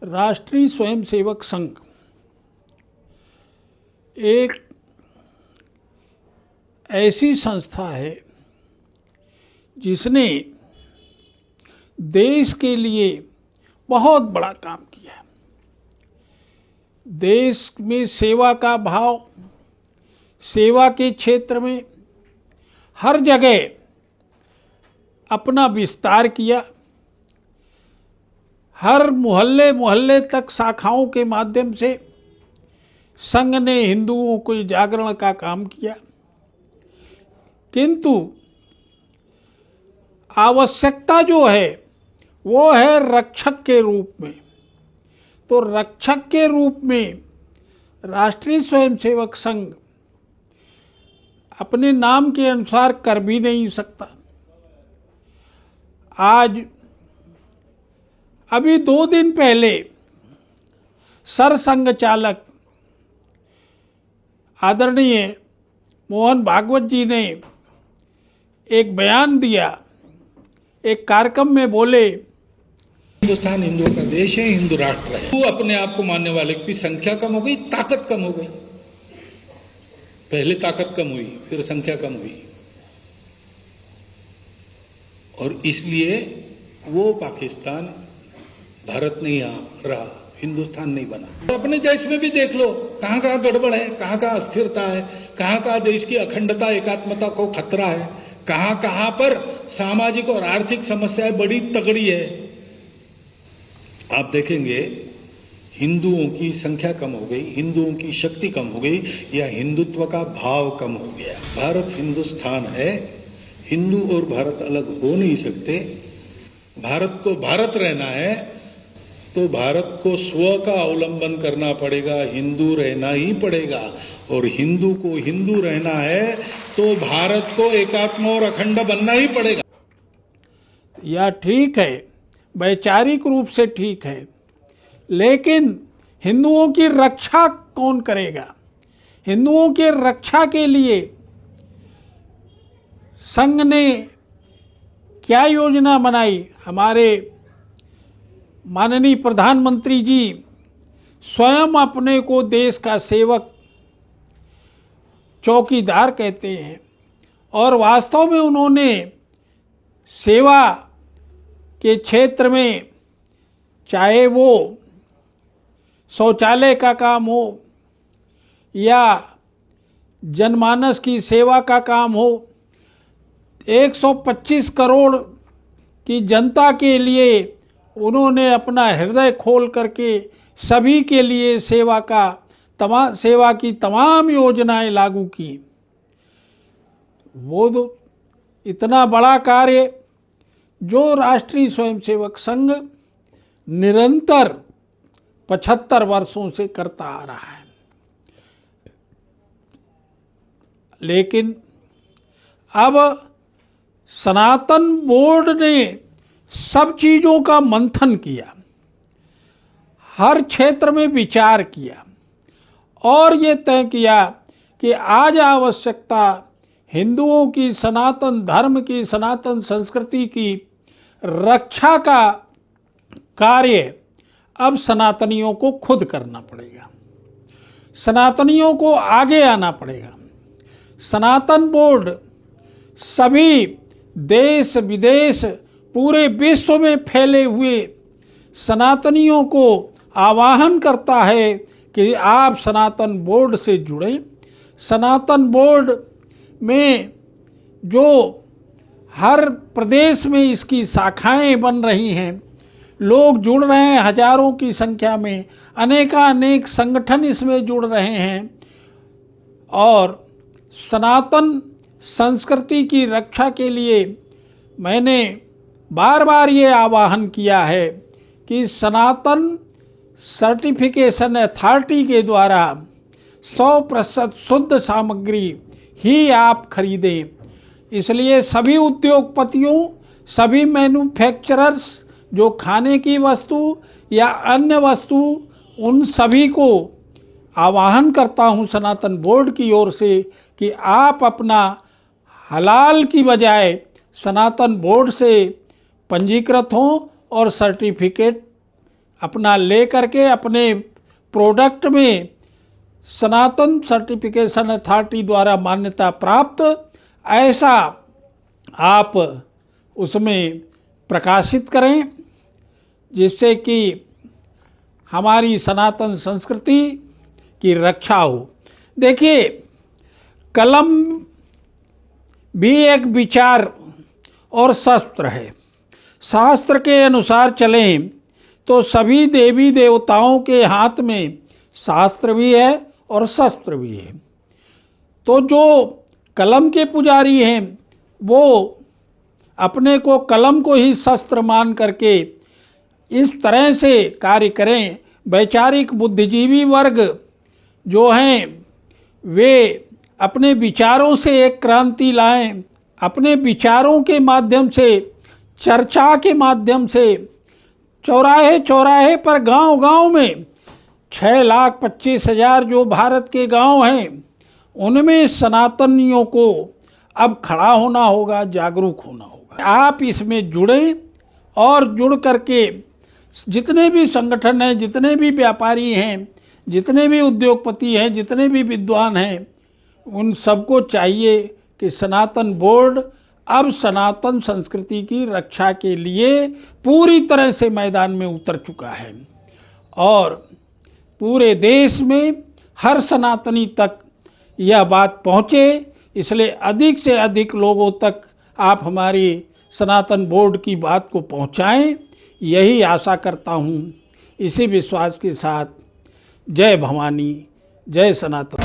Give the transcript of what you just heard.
राष्ट्रीय स्वयंसेवक संघ एक ऐसी संस्था है जिसने देश के लिए बहुत बड़ा काम किया है। देश में सेवा का भाव, सेवा के क्षेत्र में हर जगह अपना विस्तार किया। हर मोहल्ले मोहल्ले तक शाखाओं के माध्यम से संघ ने हिंदुओं को जागरण का काम किया, किंतु आवश्यकता जो है वो है रक्षक के रूप में। तो रक्षक के रूप में राष्ट्रीय स्वयंसेवक संघ अपने नाम के अनुसार कर भी नहीं सकता। आज अभी 2 दिन पहले सरसंघ चालक आदरणीय मोहन भागवत जी ने एक बयान दिया, एक कार्यक्रम में बोले, हिंदुस्तान हिंदुओं का देश है, हिंदू राष्ट्र है। वो अपने आप को मानने वाले की संख्या कम हो गई, ताकत कम हो गई। पहले ताकत कम हुई, फिर संख्या कम हुई, और इसलिए वो पाकिस्तान भारत नहीं रहा, हिंदुस्तान नहीं बना। और अपने देश में भी देख लो, कहां कहां गड़बड़ है, कहां कहां अस्थिरता है, कहां कहां देश की अखंडता एकात्मता को खतरा है, कहां कहां पर सामाजिक और आर्थिक समस्याएं बड़ी तगड़ी है। आप देखेंगे हिंदुओं की संख्या कम हो गई, हिंदुओं की शक्ति कम हो गई, या हिंदुत्व का भाव कम हो गया। भारत हिंदुस्तान है, हिंदू और भारत अलग हो नहीं सकते। भारत को भारत रहना है तो भारत को स्व का अवलंबन करना पड़ेगा, हिंदू रहना ही पड़ेगा। और हिंदू को हिंदू रहना है तो भारत को एकात्म और अखंड बनना ही पड़ेगा। यह ठीक है, वैचारिक रूप से ठीक है, लेकिन हिंदुओं की रक्षा कौन करेगा? हिंदुओं की रक्षा के लिए संघ ने क्या योजना बनाई? हमारे माननीय प्रधानमंत्री जी स्वयं अपने को देश का सेवक, चौकीदार कहते हैं, और वास्तव में उन्होंने सेवा के क्षेत्र में, चाहे वो शौचालय का काम हो या जनमानस की सेवा का काम हो, 125 करोड़ की जनता के लिए उन्होंने अपना हृदय खोल करके सभी के लिए सेवा की तमाम योजनाएं लागू की। वो तो इतना बड़ा कार्य जो राष्ट्रीय स्वयंसेवक संघ निरंतर 75 वर्षों से करता आ रहा है, लेकिन अब सनातन बोर्ड ने सब चीज़ों का मंथन किया, हर क्षेत्र में विचार किया और ये तय किया कि आज आवश्यकता हिंदुओं की, सनातन धर्म की, सनातन संस्कृति की रक्षा का कार्य अब सनातनियों को खुद करना पड़ेगा, सनातनियों को आगे आना पड़ेगा। सनातन बोर्ड सभी देश विदेश पूरे विश्व में फैले हुए सनातनियों को आह्वान करता है कि आप सनातन बोर्ड से जुड़ें। सनातन बोर्ड में जो हर प्रदेश में इसकी शाखाएं बन रही हैं, लोग जुड़ रहे हैं हजारों की संख्या में, अनेकानेक संगठन इसमें जुड़ रहे हैं, और सनातन संस्कृति की रक्षा के लिए मैंने बार बार ये आह्वान किया है कि सनातन सर्टिफिकेशन अथॉरिटी के द्वारा 100% शुद्ध सामग्री ही आप खरीदें। इसलिए सभी उद्योगपतियों, सभी मैन्युफैक्चरर्स जो खाने की वस्तु या अन्य वस्तु, उन सभी को आह्वान करता हूं सनातन बोर्ड की ओर से कि आप अपना हलाल की बजाय सनातन बोर्ड से पंजीकृत हों और सर्टिफिकेट अपना ले करके अपने प्रोडक्ट में सनातन सर्टिफिकेशन अथॉरिटी द्वारा मान्यता प्राप्त ऐसा आप उसमें प्रकाशित करें, जिससे कि हमारी सनातन संस्कृति की रक्षा हो। देखिए, कलम भी एक विचार और शस्त्र है। शास्त्र के अनुसार चलें तो सभी देवी देवताओं के हाथ में शास्त्र भी है और शस्त्र भी है। तो जो कलम के पुजारी हैं वो अपने को कलम को ही शस्त्र मान करके इस तरह से कार्य करें। वैचारिक बुद्धिजीवी वर्ग जो हैं वे अपने विचारों से एक क्रांति लाएं, अपने विचारों के माध्यम से, चर्चा के माध्यम से चौराहे चौराहे पर, गांव गांव में 6,25,000 जो भारत के गांव हैं उनमें सनातनियों को अब खड़ा होना होगा, जागरूक होना होगा। आप इसमें जुड़ें और जुड़ करके जितने भी संगठन हैं, जितने भी व्यापारी हैं, जितने भी उद्योगपति हैं, जितने भी विद्वान हैं, उन सबको चाहिए कि सनातन बोर्ड अब सनातन संस्कृति की रक्षा के लिए पूरी तरह से मैदान में उतर चुका है और पूरे देश में हर सनातनी तक यह बात पहुँचे। इसलिए अधिक से अधिक लोगों तक आप हमारी सनातन बोर्ड की बात को पहुँचाएं, यही आशा करता हूँ। इसी विश्वास के साथ जय भवानी, जय सनातन।